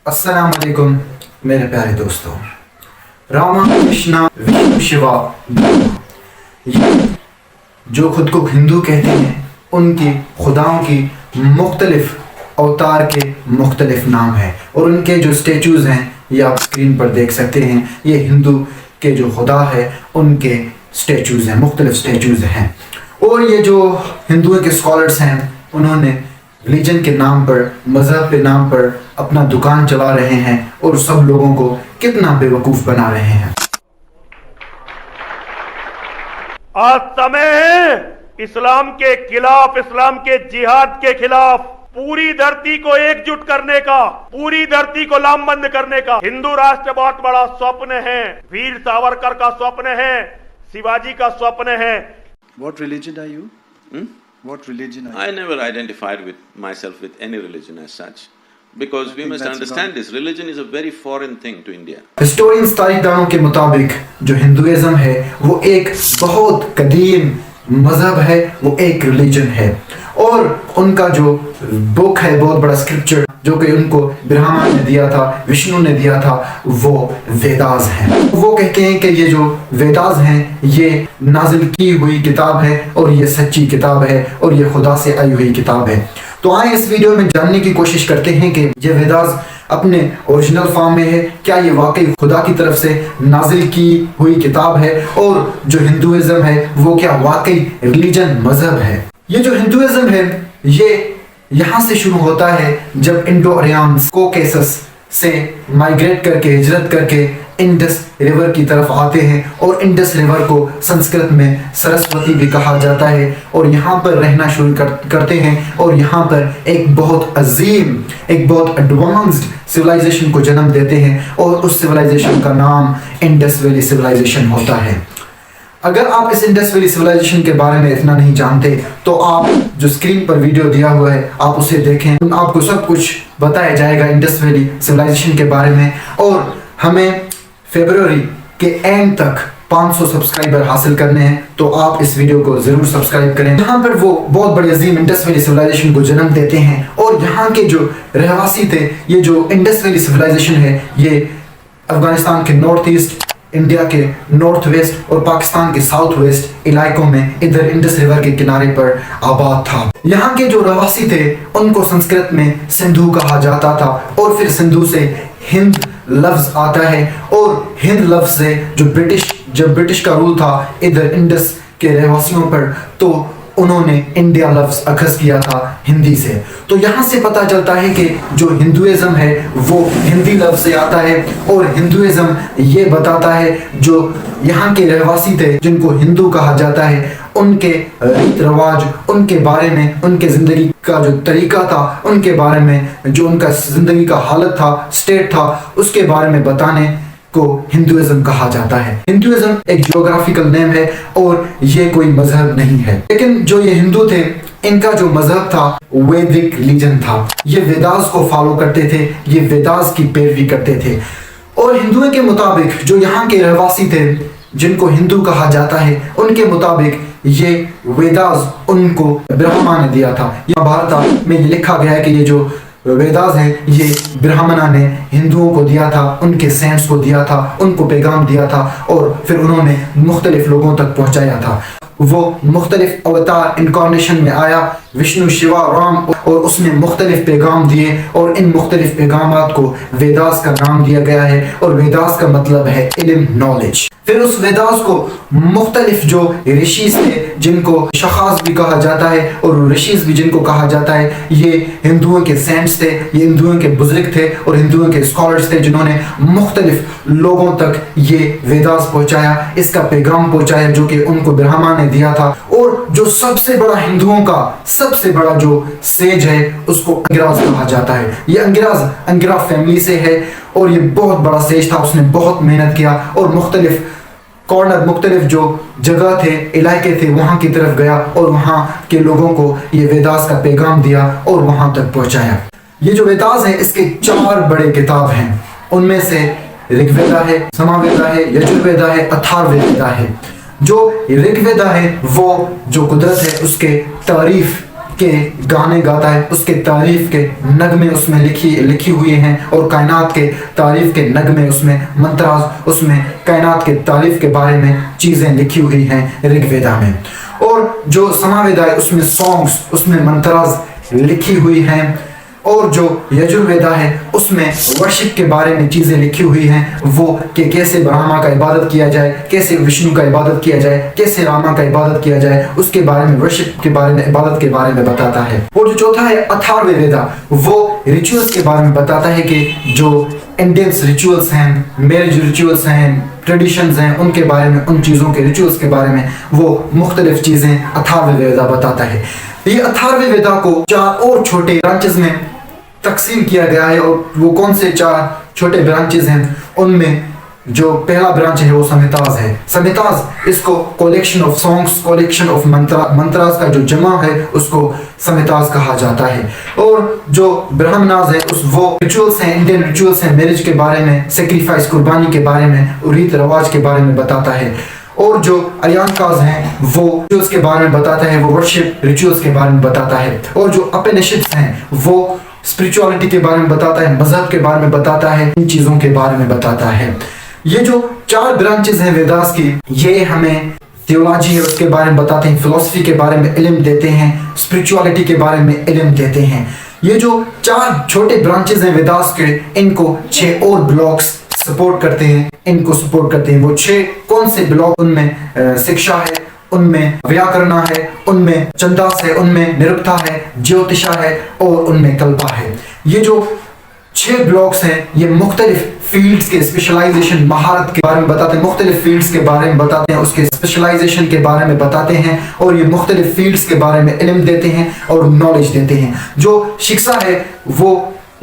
अस्सलाम वालेकुम मेरे प्यारे दोस्तों। रामा कृष्णा विष्णु शिवा ये जो खुद को हिंदू कहते हैं उनकी खुदाओं की मुख्तलिफ अवतार के मुख्तलिफ नाम हैं और उनके जो स्टेचूज़ हैं ये आप स्क्रीन पर देख सकते हैं। ये हिंदू के जो खुदा है उनके स्टेचूज़ हैं, मुख्तलिफ स्टेचूज़ हैं। और ये जो हिंदुओं के स्कॉलर्स हैं उन्होंने रिलीजन के नाम पर, मज़हब के नाम पर अपना दुकान चला रहे हैं और सब लोगों को कितना बेवकूफ़ बना रहे हैं। आज समय है इस्लाम के खिलाफ, इस्लाम के जिहाद के खिलाफ पूरी धरती को एकजुट करने का, पूरी धरती को लामबंद करने का। हिंदू राष्ट्र बहुत बड़ा स्वप्न है, वीर सावरकर का स्वप्न है, शिवाजी का स्वप्न है। What religion are you? What religion are you? I never identified with myself with any religion as such, because we must understand this. Religion is a very foreign thing to India. Historians तारीखदानों के मुताबिक जो Hinduism है वो एक बहुत कदीम मजहब है, वो एक रिलीजन है और उनका जो बुक है, बहुत बड़ा स्क्रिप्चर जो कि उनको ब्रह्मा ने दिया था, विष्णु ने दिया था, वो वेदास हैं। वो कहते हैं कि ये जो वेदास हैं ये नाजिल की हुई किताब है और ये सच्ची किताब है और ये खुदा से आई हुई किताब है। तो आए इस वीडियो में जानने की कोशिश करते हैं कि ये वेदास अपने ओरिजिनल फॉर्म में है, क्या ये वाकई खुदा की तरफ से नाजिल की हुई किताब है और जो हिंदुइज्म है वो क्या वाकई रिलीजन, मजहब है। ये जो हिंदुइज्म है ये यहाँ से शुरू होता है जब इंडो आर्यंस कोकेसस से माइग्रेट करके, हिजरत करके इंडस रिवर की तरफ आते हैं और इंडस रिवर को संस्कृत में सरस्वती भी कहा जाता है और यहाँ पर रहना शुरू करते हैं और यहाँ पर एक बहुत अजीम, एक बहुत एडवांस्ड सिविलाइजेशन को जन्म देते हैं और उस सिविलाइजेशन का नाम इंडस वैली सिविलाइजेशन होता है। अगर आप इस इंडस वैली सिविलाइजेशन के बारे में इतना नहीं जानते तो आप जो स्क्रीन पर वीडियो दिया हुआ है आप उसे देखें, आपको सब कुछ बताया जाएगा इंडस वैली सिविलाइजेशन के बारे में। और हमें फरवरी के एंड तक 500 सब्सक्राइबर हासिल करने हैं तो आप इस वीडियो को जरूर सब्सक्राइब करें। यहाँ पर वो बहुत बड़ी अजीम इंडस वैली सिविलाइजेशन को जन्म देते हैं और यहाँ के जो रहवासी थे, ये जो इंडस वैली सिविलाइजेशन है ये अफगानिस्तान के नॉर्थ ईस्ट, इंडिया के नॉर्थ वेस्ट और पाकिस्तान के साउथ वेस्ट इलाकों में इधर इंडस रिवर के किनारे पर आबाद था। यहाँ के जो रहवासी थे उनको संस्कृत में सिंधु कहा जाता था और फिर सिंधु से हिंद लफ्ज आता है और हिंद लफ्ज से जब ब्रिटिश का रूल था इधर इंडस के रहवासियों पर तो उन्होंने इंडिया लफ्ज अखज़ किया था हिंदी से। तो यहाँ से पता चलता है कि जो हिंदुइज्म है वो हिंदी लफ्ज से आता है और हिंदुइज्म ये बताता है जो यहाँ के रहवासी थे जिनको हिंदू कहा जाता है उनके रीत रिवाज, उनके बारे में, उनके ज़िंदगी का जो तरीका था, उनके बारे में जो उनका ज़िंदगी का हालत था, स्टेट था, उसके बारे में बताने को हिंदुइज्म कहा जाता है। हिंदुइज्म एक ज्योग्राफिकल नेम है और ये कोई मजहब नहीं है। लेकिन जो ये हिंदू थे इनका जो मजहब था वैदिक रिलीजन था। ये वेदास को फॉलो करते थे, ये वेदास की पैरवी करते थे और हिंदुओं के मुताबिक जो यहाँ के रहवासी थे जिनको हिंदू कहा जाता है उनके मुताबिक ये वेदास उनको ब्रह्मा ने दिया था। यहाँ भारत में ये लिखा गया है कि ये जो वेदास है ये ब्राह्मणा ने हिंदुओं को दिया था, उनके सेंट्स को दिया था, उनको पैगाम दिया था और फिर उन्होंने मुख्तलिफ लोगों तक पहुंचाया था। वो मुख्तलिफ अवतार इनकारनेशन में आया, विष्णु, शिवा, राम, और उसने मुख्तलिफ पैगाम दिए और इन मुख्तलिफ पैगामात को वेदास का नाम दिया गया है और वेदास का मतलब है इल्म, नॉलेज। फिर उस वेदास को मुख्तलिफ जो ऋषिज थे जिनको शखास भी कहा जाता है और ऋषिज भी जिनको कहा जाता है, ये हिंदुओं के सेंट्स थे, ये हिंदुओं के बुजुर्ग थे और हिंदुओं के स्कॉलर्स थे जिन्होंने मुख्तलिफ लोगों तक ये वेदास पहुंचाया, इसका पैगाम पहुंचाया जो कि उनको ब्रह्मा ने दिया था। और जो सबसे बड़ा हिंदुओं का सबसे बड़ा जो सेज है उसको अंगिराज कहा जाता है। ये अंगिरा फैमिली से है और ये बहुत बड़ा सेज था, उसने बहुत मेहनत किया और मुख्तलिफ कॉर्नर, मुख्तलिफ जो जगह थे, इलाके थे, वहाँ की तरफ गया और वहाँ के लोगों को ये वेदास का पैगाम दिया और वहाँ तक पहुँचाया। ये जो वेदास है इसके 4 बड़े किताब हैं, उनमें से ऋग्वेदा है, समावेदा है, यजुर्वेदा है, अथर्ववेदा है। जो ऋग्वेदा है वो जो कुदरत है उसके तारीफ के गाने गाता है, उसके तारीफ के नगमे उसमें लिखी हुई हैं और कायनात के तारीफ के नगमे उसमें, मंत्रास उसमें कायनात के तारीफ के बारे में चीज़ें लिखी हुई हैं ऋग्वेदा में। और जो समावेदा है उसमें सॉन्ग्स, उसमें मंत्रास लिखी हुई हैं। और जो यजुर्वेदा है उसमें वर्शिप के बारे में चीज़ें लिखी हुई हैं, वो कि कैसे ब्रह्मा का इबादत किया जाए, कैसे विष्णु का इबादत किया जाए, कैसे रामा का इबादत किया जाए, उसके बारे में, वर्शिप के बारे में, इबादत के बारे में बताता है। और जो चौथा है अथर्ववेदा, वो रिचुअल्स के बारे में बताता है कि जो इंडियंस रिचुअल्स हैं, मैरिज रिचुअल्स हैं, ट्रेडिशंस हैं, उनके बारे में, उन चीज़ों के रिचुअल्स के बारे में वो मुख्तलिफ चीज़ें अथर्ववेदा बताता है। ये अथर्ववेदा को 4 और छोटे ब्रांचेस में तकसीम किया गया है। और वो कौन से 4 छोटे ब्रांचेस हैं, उनमें जो पहला ब्रांच है वो संहिताज है। संहिताज इसको collection of songs, collection of mantras का जो जमा है उसको संहिताज कहा जाता है। और जो ब्राह्मणाज है वो रिचुअल्स हैं, इंडियन रिचुअल्स हैं, मैरिज के बारे में, सेक्रीफाइस कुर्बानी के बारे में, रीत रिवाज के बारे में बताता है। और जो अरियनकाज हैं वो रिचुअल्स के बारे में बताता है, वो वर्शिप रिचुअल्स के बारे में बताता है। और जो उपनिषद हैं वो स्पिरिचुअलिटी के बारे में बताता है, मजहब के बारे में बताता है, इन चीज़ों के बारे में बताता है। ये जो 4 ब्रांचेस हैं वेदास की, ये हमें थियोलॉजी है उसके बारे में बताते हैं, फिलोसफी के बारे में इल्म देते हैं, स्पिरिचुअलिटी के बारे में इल्म देते हैं। ये जो 4 छोटे ब्रांचेस हैं वेदास के, इनको 6 और ब्लॉक्स सपोर्ट करते हैं, इनको सपोर्ट करते हैं। वो 6 कौन से ब्लॉक? उनमें शिक्षा है, उनमें व्याकरण है, उनमें छंदास है, उनमें निरुक्ता है, ज्योतिषा है और उनमें कल्पा है। ये जो 6 ब्लॉक्स हैं ये मुख्तलिफ फील्ड्स के स्पेशलाइजेशन, महारत के बारे में बताते हैं, मुख्तलिफ फील्ड्स के बारे में बताते हैं, उसके स्पेशलाइजेशन के बारे में बताते हैं। और ये मुख्तलिफ फील्ड्स के बारे में इल्म देते हैं और नॉलेज देते हैं। जो शिक्षा है वो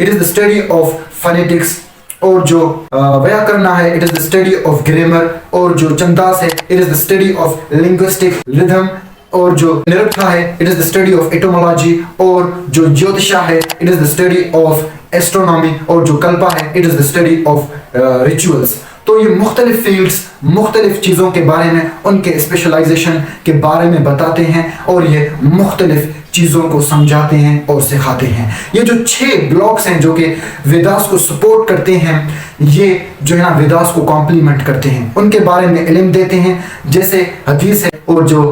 it is the study of phonetics. और जो व्याकरण है it is the study of grammar. और जो छंदास है it is the study of linguistic rhythm. और जो निरुक्ता है it is the study of etymology. और जो ज्योतिषा है it is the study of astronomy. और जो कल्पा है it is the study of rituals. तो ये मुख्तलिफ फील्ड्स, मुख्तलिफ चीज़ों के बारे में, उनके स्पेशलाइजेशन के बारे में बताते हैं और ये मुख्तलिफ चीज़ों को समझाते हैं और सिखाते हैं। ये जो 6 ब्लॉक्स हैं जो कि वेदास को सपोर्ट करते हैं, ये जो है ना वेदास को कॉम्प्लीमेंट करते हैं, उनके बारे में इल्म देते हैं। जैसे हदीस है और जो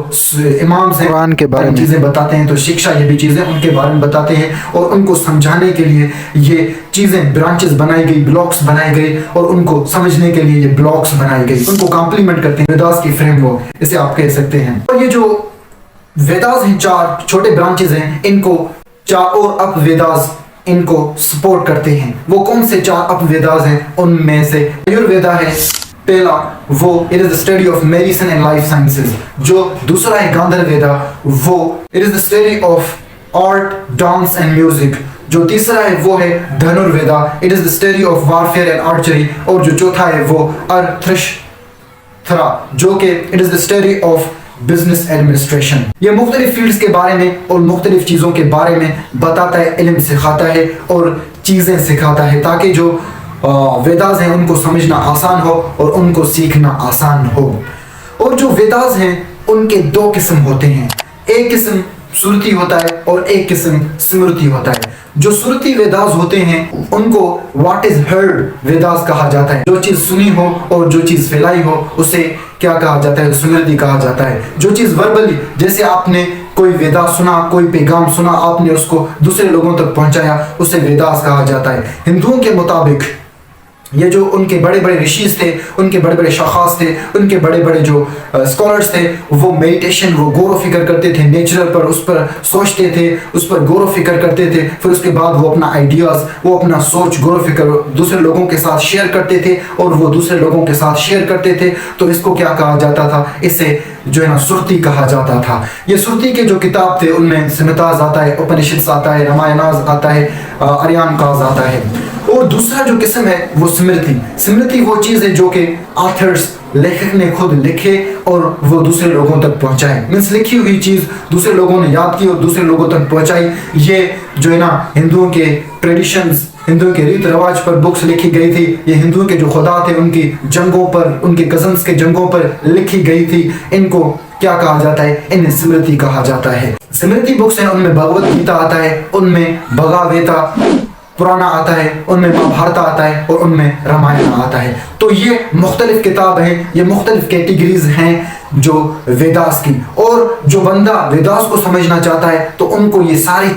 इमाम्स हैं कुरान के बारे में चीज़ें बताते हैं, तो शिक्षा ये भी चीज़ें उनके बारे में बताते हैं। और उनको समझाने के लिए ये चीज़ें ब्रांचेस बनाई गई, ब्लॉक्स बनाए गए और उनको समझने के लिए ये ब्लॉक्स बनाई गई, उनको कॉम्प्लीमेंट करते हैं वेदास की फ्रेमवर्क, इसे आप कह सकते हैं। और ये जो वेदास हैं 4 छोटे ब्रांचेस हैं, इनको 4 और अपवेदास इनको सपोर्ट करते हैं। वो कौन से 4 अपवेदास हैं? उनमें से आयुर्वेदा है पहला, वो it is the study of medicine and life sciences. जो दूसरा है गांधर्वेदा, वो it is the study of art, dance and music. जो तीसरा है वो है Dhanurveda, it is the study of warfare and archery. और जो चौथा है वो अर्थशास्त्र, जो कि it is the study of business administration. ये मुख्तलिफ फील्ड्स के बारे में और मुख्तलिफ चीज़ों के बारे में बताता है, इल्म सिखाता है और चीज़ें सिखाता है, ताकि जो वेदास हैं उनको समझना आसान हो और उनको सीखना आसान हो। और जो वेदास हैं उनके 2 किस्म होते हैं, एक किस्म श्रुति होता है और एक किस्म स्मृति होता है। जो श्रुति वेदास होते हैं उनको व्हाट इज हर्ड वेदास कहा जाता है। जो चीज सुनी हो और जो चीज फैलाई हो उसे क्या कहा जाता है? स्मृति कहा जाता है। जो चीज वर्बली, जैसे आपने कोई वेदास सुना, कोई पैगाम सुना, आपने उसको दूसरे लोगों तक पहुंचाया, उसे वेदास कहा जाता है। हिंदुओं के मुताबिक ये जो उनके बड़े बड़े ऋषिज थे, उनके बड़े बड़े शाखास थे, उनके बड़े बड़े जो स्कॉलर्स थे, वो मेडिटेशन, वो गौर व फिक्र करते थे नेचर पर, उस पर सोचते थे, उस पर गौर व फिक्र करते थे। फिर उसके बाद वो अपना आइडियाज़, वो अपना सोच, गौर व फिक्र दूसरे लोगों के साथ शेयर करते थे और वो दूसरे लोगों के साथ शेयर करते थे। तो इसको क्या कहा जाता था? इसे जो है ना श्रुति कहा जाता था। ये श्रुति के जो किताब थे उनमें संहिताज आता है, उपनिषद आता है, रामायणाज आता है, आर्यनकाज आता है। और दूसरा जो किस्म है वो स्मृति। स्मृति वो चीज़ है जो कि ऑथर्स, लेखक ने खुद लिखे और वो दूसरे लोगों तक पहुंचाए। मीन्स लिखी हुई चीज़ दूसरे लोगों ने याद की और दूसरे लोगों तक पहुंचाई। ये जो है ना हिंदुओं के ट्रेडिशंस हिंदुओं के रीत रिवाज पर बुक्स लिखी गई थी। ये हिंदुओं के जो खुदा थे उनकी जंगों पर, उनके कजन्स के जंगों पर लिखी गई थी। इनको क्या कहा जाता है? इन्हें स्मृति कहा जाता है। स्मृति बुक्स हैं, उनमें भगवत गीता आता है, उनमें भगवद्गीता पुराना आता है, उनमें महाभारत आता है और उनमें रामायण आता है। तो ये मुख्तलिफ किताब हैं, ये मुख्तलिफ कैटेगरीज हैं जो वेदास की। और जो बंदा वेदास को समझना चाहता है तो उनको ये सारी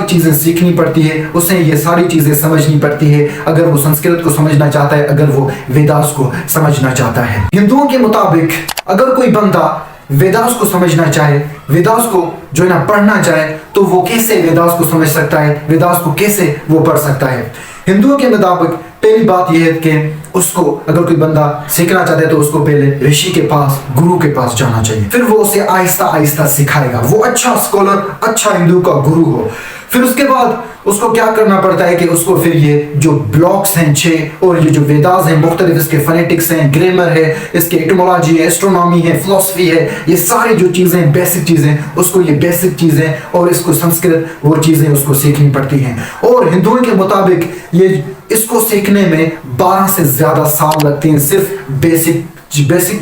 चीजें सीखनी पड़ती है, उसे ये सारी चीजें समझनी पड़ती है अगर वो संस्कृत को समझना चाहता है, अगर वो वेदास को समझना चाहता है। हिंदुओं के मुताबिक अगर कोई बंदा वेदास को समझना चाहे, वेदास को जो है ना पढ़ना चाहे, तो वो कैसे वेदास को समझ सकता है, वेदास को कैसे वो पढ़ सकता है? हिंदुओं के मुताबिक पहली बात यह है कि उसको अगर कोई बंदा सीखना चाहता है तो उसको पहले ऋषि के पास, गुरु के पास जाना चाहिए। फिर वो उसे आहिस्ता आहिस्ता सिखाएगा, वो अच्छा स्कॉलर, अच्छा हिंदू का गुरु हो। फिर उसके बाद उसको क्या करना पड़ता है कि उसको फिर ये जो ब्लॉक्स हैं 6 और ये जो वेदास हैं मुख्तलिफ, इसके फोनेटिक्स हैं, ग्रामर है, इसके एटिमोलॉजी है, एस्ट्रोनॉमी है, फिलॉसफी है, ये सारी जो चीजें बेसिक चीजें, उसको ये बेसिक चीजें और इसको संस्कृत वो चीजें उसको सीखनी पड़ती हैं। और हिंदुओं के मुताबिक ये इसको सीखने में 12 से ज्यादा साल लगते हैं, सिर्फ बेसिक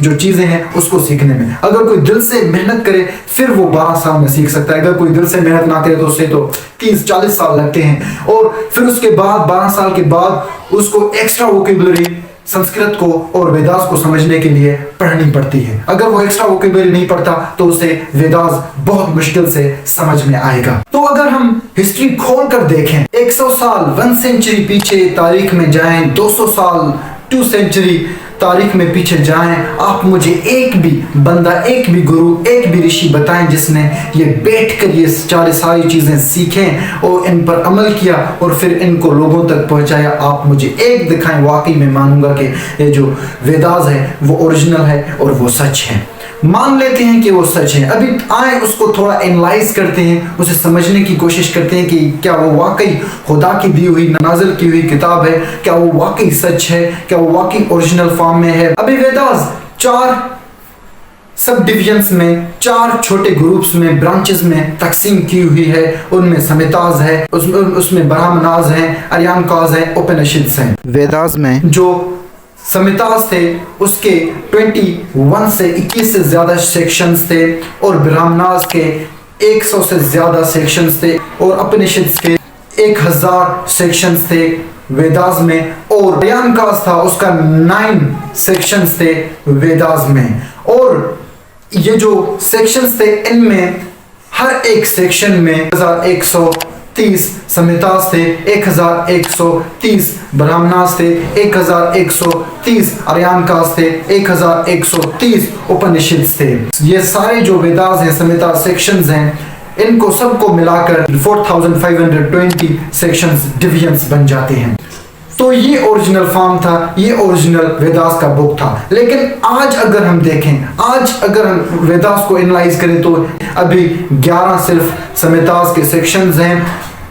जो चीजें हैं उसको सीखने में। अगर कोई दिल से मेहनत करे फिर वो 12 साल में सीख सकता है, अगर कोई दिल से मेहनत ना करे तो उससे तो 30-40 साल लगते हैं। और फिर उसके बाद 12 साल के बाद उसको एक्स्ट्रा वोकेबुलरी संस्कृत को और वेदास को समझने के लिए पढ़नी पड़ती है। अगर वो एक्स्ट्रा वोकेबुलरी नहीं पढ़ता तो उसे वेदास बहुत मुश्किल से समझ में आएगा। तो अगर हम हिस्ट्री खोल कर देखें, 100 साल 1 सेंचुरी पीछे तारीख में जाएं, 200 साल 2 सेंचुरी तारीख में पीछे जाएं, आप मुझे एक भी बंदा, एक भी गुरु, एक भी ऋषि बताएं जिसने ये बैठकर ये सारी चीजें सीखें और इन पर अमल किया और फिर इनको लोगों तक पहुंचाया। आप मुझे एक दिखाएं, वाकई में मानूंगा कि ये जो वेदास है वो ओरिजिनल है और वो सच है। मान लेते हैं कि वो सच है, अभी आए उसको थोड़ा एनालाइज करते हैं, उसे समझने की कोशिश करते हैं कि क्या वो वाकई खुदा की दी हुई, नाजिल की हुई किताब है, क्या वो वाकई सच है, क्या वो वाकई ओरिजिनल फॉर्म में है। अभी वेदास 4 सब डिविजन्स में, 4 छोटे ग्रुप्स में, ब्रांचेस में तकसीम की हुई है। उनमें समिताज है, उसमें ब्राह्मणाज है, आर्यानकाज है, उपनिषद्स हैं। वेदास में जो समिताज थे उसके 21 से 21 से ज्यादा सेक्शंस थे और ब्राह्मणास के 100 से ज्यादा सेक्शंस थे और उपनिषद्स के 1000 सेक्शंस थे वेदास में। और आर्यानकाज था उसका 9 सेक्शंस थे वेदास में। और ये जो सेक्शंस थे इनमें हर एक सेक्शन में 1130 समितास थे, 1130 ब्राह्मणास थे, 1130 आर्यानकास थे, 1130 उपनिषद्स थे। ये सारे जो वेदास हैं, समिता सेक्शंस हैं, इनको सबको मिलाकर 4520 सेक्शंस, डिविजन्स बन जाते हैं। तो ये ओरिजिनल फॉर्म था, ये ओरिजिनल वेदास का बुक था। लेकिन आज अगर हम देखें, आज अगर हम वेदास को एनालाइज करें तो अभी 11 सिर्फ समितास के सेक्शंस हैं,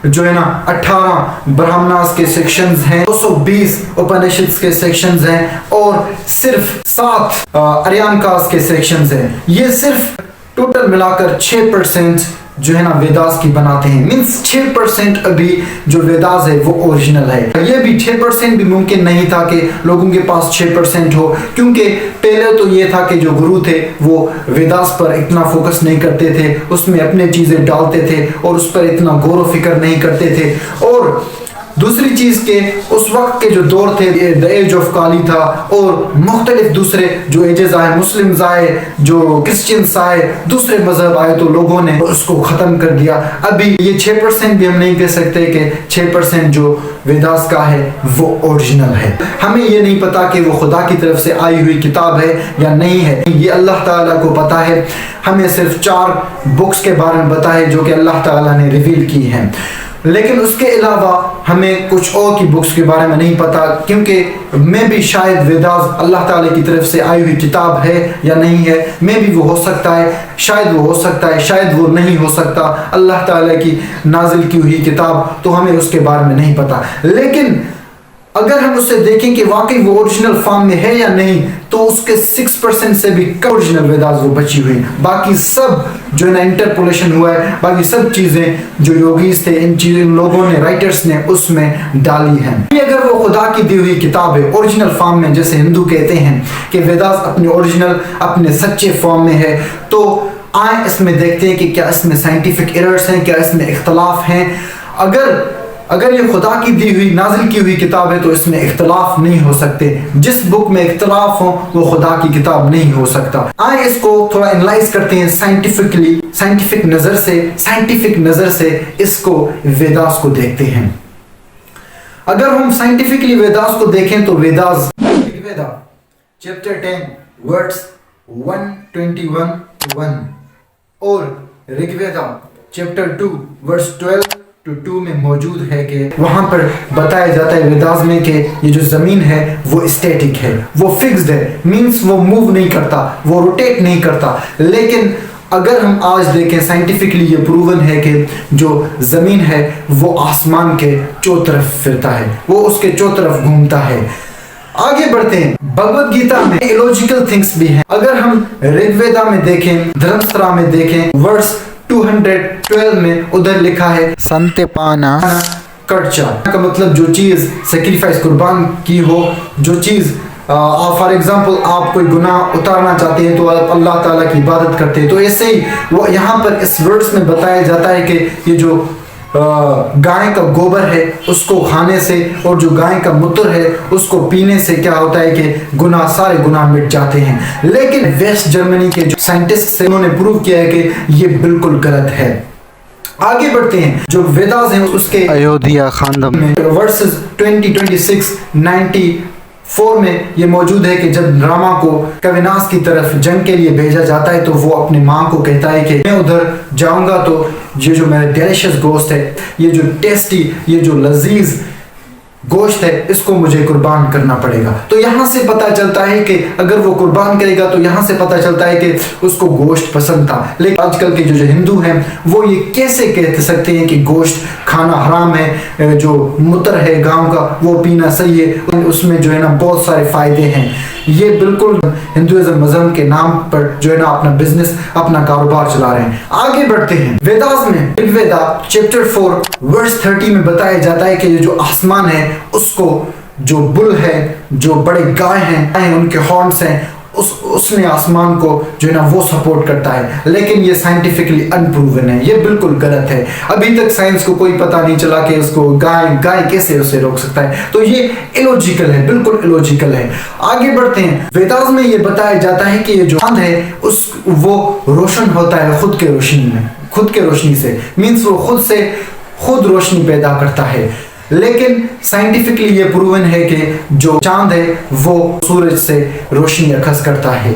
जो है ना 18 ब्राह्मणास के सेक्शंस हैं, 220 उपनिषद्स के सेक्शंस हैं और सिर्फ 7 आर्यानकास के सेक्शंस हैं। ये सिर्फ टोटल मिलाकर 6% जो है ना वेदास की बनाते हैं। मींस 6% अभी जो वेदास है वो ओरिजिनल है। ये भी 6% भी मुमकिन नहीं था कि लोगों के पास 6% हो, क्योंकि पहले तो ये था कि जो गुरु थे वो वेदास पर इतना फोकस नहीं करते थे, उसमें अपने चीजें डालते थे और उस पर इतना गौर व फिक्र नहीं करते थे। और दूसरी चीज के उस वक्त के जो दौर थे, द एज ऑफ काली था और मुख्तलिफ दूसरे जो एजेस आए, मुस्लिम्स आए, जो क्रिश्चियंस आए, दूसरे मजहब आए, तो लोगों ने उसको खत्म कर दिया। अभी ये 6% भी हम नहीं कह सकते कि 6% जो वेदास का है वो ओरिजिनल है। हमें ये नहीं पता कि वो खुदा की तरफ से आई हुई किताब है या नहीं है, ये अल्लाह ताला को पता है। हमें सिर्फ 4 बुक्स के बारे में पता है जो कि अल्लाह ताला ने रिवील की हैं, लेकिन उसके अलावा हमें कुछ और की बुक्स के बारे में नहीं पता, क्योंकि मैं भी शायद वेदास अल्लाह ताला की तरफ से आई हुई किताब है या नहीं है, मैं भी वो हो सकता है, शायद वो हो सकता है, शायद वो नहीं हो सकता। अल्लाह ताला की नाजिल की हुई किताब, तो हमें उसके बारे में नहीं पता। लेकिन अगर हम उसे देखें कि वाकई वो ओरिजिनल फॉर्म में है या नहीं, तो उसके 6% से भी कम ओरिजिनल वेदास वो बची हुई। बाकी सब जो है ना इंटरपोलेशन हुआ है, बाकी सब चीजें जो योगीज थे, इन लोगों ने, राइटर्स ने उसमें डाली हैं। अगर वो खुदा की दी हुई किताब है ओरिजिनल फॉर्म में, जैसे हिंदू कहते हैं कि वेदास अपने ओरिजिनल, अपने सच्चे फॉर्म में है, तो आए इसमें देखते हैं कि क्या इसमें साइंटिफिक एरर्स हैं, क्या इसमें इख्तलाफ हैं। अगर ये खुदा की दी हुई, नाजिल की हुई किताब है तो इसमें इख्तलाफ नहीं हो सकते। जिस बुक में इख्तलाफ हो वो खुदा की किताब नहीं हो सकता। आए इसको थोड़ा एनालाइज करते हैं साइंटिफिक नजर से इसको वेदास को देखते हैं। अगर हम साइंटिफिकली वेदास को देखें तो वेदास, ऋग्वेदा चैप्टर 10 वर्ड्स 121-1 और ऋग्वेदा चैप्टर 2 वर्स 12-2 में मौजूद है कि वहां पर बताया जाता है वेदास में कि ये जो जमीन है वो स्टैटिक है, वो फिक्स्ड है, मींस वो मूव नहीं करता, वो रोटेट नहीं करता। लेकिन अगर हम आज देखें साइंटिफिकली ये प्रूवन है कि जो जमीन है वो आसमान के चौ तरफ फिरता है, वो उसके चौ तरफ घूमता है। आगे बढ़ते हैं, भगवत गीता में इलॉजिकल थिंग्स भी हैं। अगर हम ऋग्वेदा में देखें, धर्मशास्त्र में देखें, वर्स 212 में उधर लिखा है संतेपाना कर्चा का मतलब जो चीज सेक्रीफाइस कुर्बान की हो, जो चीज फॉर एग्जांपल आप कोई गुनाह उतारना चाहते हैं तो आप अल्लाह ताला की इबादत करते हैं। तो ऐसे ही वो यहाँ पर इस वर्ड्स में बताया जाता है कि ये जो गाय का गोबर है उसको खाने से और जो गाय का मूत्र है उसको पीने से क्या होता है कि सारे गुनाह मिट जाते हैं। लेकिन वेस्ट जर्मनी के जो साइंटिस्ट हैं उन्होंने प्रूव किया है कि ये बिल्कुल गलत है। आगे बढ़ते हैं, जो वेदास हैं उसके अयोध्या खानदम में वर्सेस 20-26-94 में ये मौजूद है कि जब रामा को कविनाश की तरफ जंग के लिए भेजा जाता है तो वो अपनी माँ को कहता है कि मैं उधर जाऊंगा तो ये जो मेरा डिलीशियस गोश्त है, ये जो टेस्टी, ये जो लजीज गोश्त है, इसको मुझे कुर्बान करना पड़ेगा। तो यहाँ से पता चलता है कि अगर वो कुर्बान करेगा तो यहाँ से पता चलता है कि उसको गोश्त पसंद था। लेकिन आजकल के जो हिंदू हैं वो ये कैसे कह सकते हैं कि गोश्त खाना हराम है, जो मूत्र है गांव का वो पीना सही है, उसमें जो है ना बहुत सारे फायदे हैं। ये बिल्कुल हिंदुइज्म मजहब के नाम पर जो है ना अपना बिजनेस, अपना कारोबार चला रहे हैं। आगे बढ़ते हैं, वेदास में ऋग्वेदा चैप्टर 4 वर्स 30 में बताया जाता है कि ये जो आसमान है उसको जो बुल है, जो बड़े गाय हैं उनके हॉर्न्स हैं, उसने आसमान को जो है ना वो सपोर्ट करता है। लेकिन ये साइंटिफिकली अनप्रूवन है, ये बिल्कुल गलत है। अभी तक साइंस को कोई पता नहीं चला कि उसको गाय कैसे उसे रोक सकता है। तो ये इलॉजिकल है, बिल्कुल इलॉजिकल है। आगे बढ़ते हैं, वेदास में ये बताया जाता है कि ये जो चांद है वो रोशन होता है खुद के रोशनी से, मीन्स वो खुद रोशनी पैदा करता है। लेकिन साइंटिफिकली ये प्रूवन है कि जो चांद है वो सूरज से रोशनी अखज़ करता है।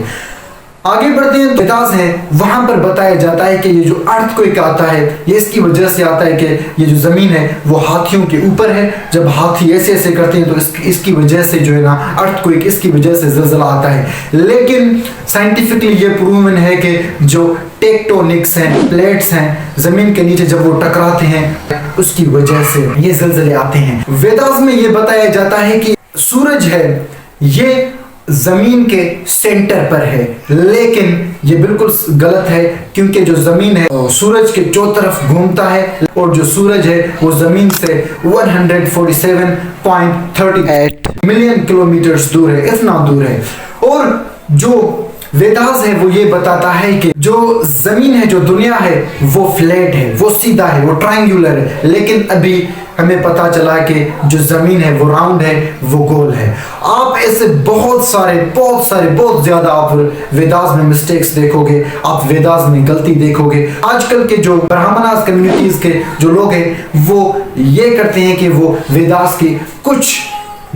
आगे बढ़ते हैं, वेदास है वहां पर बताया जाता है कि ये जो अर्थक्वेक आता है ये इसकी वजह से आता है कि ये जो जमीन है वो हाथियों के ऊपर है। जब हाथी ऐसे ऐसे करते हैं तो इसकी वजह से जो है ना अर्थक्वेक, इसकी वजह से ज़लज़ला आता है। लेकिन साइंटिफिकली ये प्रूवन है कि जो टेक्टोनिक्स हैं, प्लेट्स हैं जमीन के नीचे, जब वो टकराते हैं उसकी वजह से ये ज़लज़ले आते हैं। वेदास में ये बताया जाता है कि सूरज है ये जमीन के सेंटर पर है, लेकिन ये बिल्कुल गलत है क्योंकि जो जमीन है सूरज के चौ तरफ घूमता है और जो सूरज है वो जमीन से 147.38 मिलियन किलोमीटर दूर है, इतना दूर है। और जो वेदास है वो ये बताता है कि जो जमीन है, जो दुनिया है वो फ्लैट है, वो सीधा है, वो ट्रायंगुलर है। लेकिन अभी हमें पता चला कि जो जमीन है वो राउंड है, वो गोल है। आप ऐसे बहुत ज्यादा आप वेदास में मिस्टेक्स देखोगे, आप वेदास में गलती देखोगे। आजकल के जो ब्राह्मणास कम्युनिटीज के जो लोग हैं वो ये करते हैं कि वो वेदास की कुछ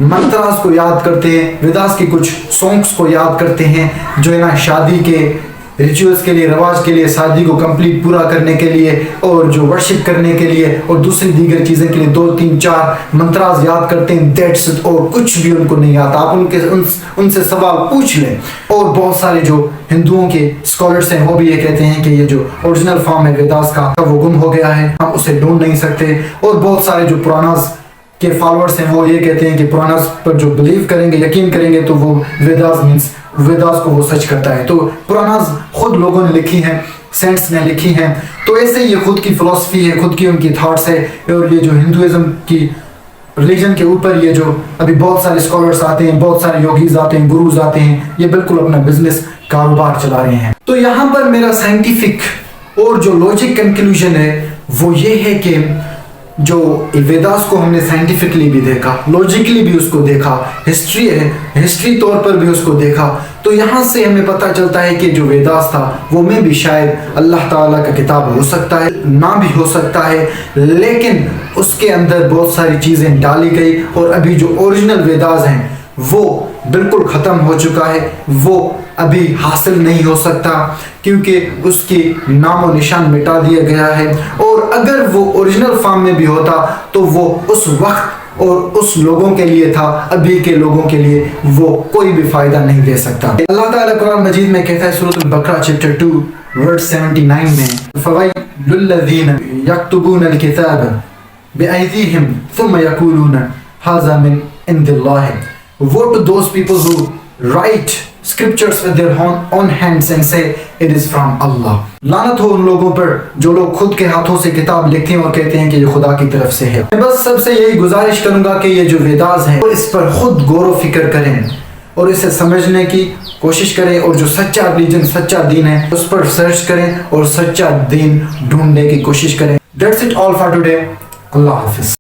मंत्रास को याद करते हैं, वेदास की कुछ सॉन्ग्स को याद करते हैं, जो है ना शादी के रिचुअल्स के लिए, रिवाज के लिए, शादी को कंप्लीट पूरा करने के लिए और जो वर्शिप करने के लिए और दूसरी दीगर चीज़ें के लिए 2-3-4 मंत्रास याद करते हैं। दैट्स इट, और कुछ भी उनको नहीं आता। आप उनसे सवाल पूछ लें। और बहुत सारे जो हिंदुओं के स्कॉलर्स हैं वो भी ये कहते हैं कि ये जो ओरिजिनल फॉर्म है वेदास का वो गुम हो गया है, हम उसे ढूंढ नहीं सकते। और बहुत सारे जो पुरानास के फॉलोअर्स हैं वो ये कहते हैं कि पुराणास पर जो बिलीव करेंगे, यकीन करेंगे, तो वो वेदास मीन्स वेदास को वो सच करता है। तो पुराणास खुद लोगों ने लिखी हैं, सेंट्स ने लिखी हैं। तो ऐसे ये खुद की फिलॉसफी है, खुद की उनकी थॉट्स है। और ये जो हिंदुइज्म की रिलीजन के ऊपर ये जो अभी बहुत सारे स्कॉलर्स आते हैं, बहुत सारे योगीज आते हैं, गुरुज आते हैं, ये बिल्कुल अपना बिजनेस कारोबार चला रहे हैं। तो यहाँ पर मेरा साइंटिफिक और जो लॉजिक कंक्लूजन है वो ये है कि जो वेदास को हमने साइंटिफिकली भी देखा, लॉजिकली भी उसको देखा, हिस्ट्री है, हिस्ट्री तौर पर भी उसको देखा, तो यहाँ से हमें पता चलता है कि जो वेदास था वो में भी शायद अल्लाह ताला का किताब हो सकता है, ना भी हो सकता है, लेकिन उसके अंदर बहुत सारी चीज़ें डाली गई। और अभी जो ओरिजिनल वेदास हैं वो बिल्कुल ख़त्म हो चुका है, वो अभी हासिल नहीं हो सकता क्योंकि उसकी नामो निशान मिटा दिया गया है। और अगर वो ओरिजिनल फॉर्म में भी होता तो वो उस वक्त और उस लोगों के लिए था, अभी के लोगों के लिए वो कोई भी फायदा नहीं दे सकता। अल्लाह ताला कुरान मजीद में कहता है सूरह अल-बकरा चैप्टर 2 वर्स 79 में, फ़वैलुल लज़ीना यक्तुबूनल किताब बिअयदीहिम थुम्मा यक़ूलूना हाज़ा मिन इंदिल्लाह। Woe to those people who write scriptures with their own hands and say it is from Allah. लानत हो उन लोगों पर जो लोग खुद के हाथों से किताब लिखते हैं और कहते हैं कि ये खुदा की तरफ से है। मैं बस सबसे यही गुजारिश करूंगा कि ये जो वेदास है इस पर खुद गौर व फिक्र करें और इसे समझने की कोशिश करें और जो सच्चा रिलीजन, सच्चा दीन है उस पर सर्च करें और सच्चा दीन ढूंढने की कोशिश करें। That's it all for today. Allah Hafiz.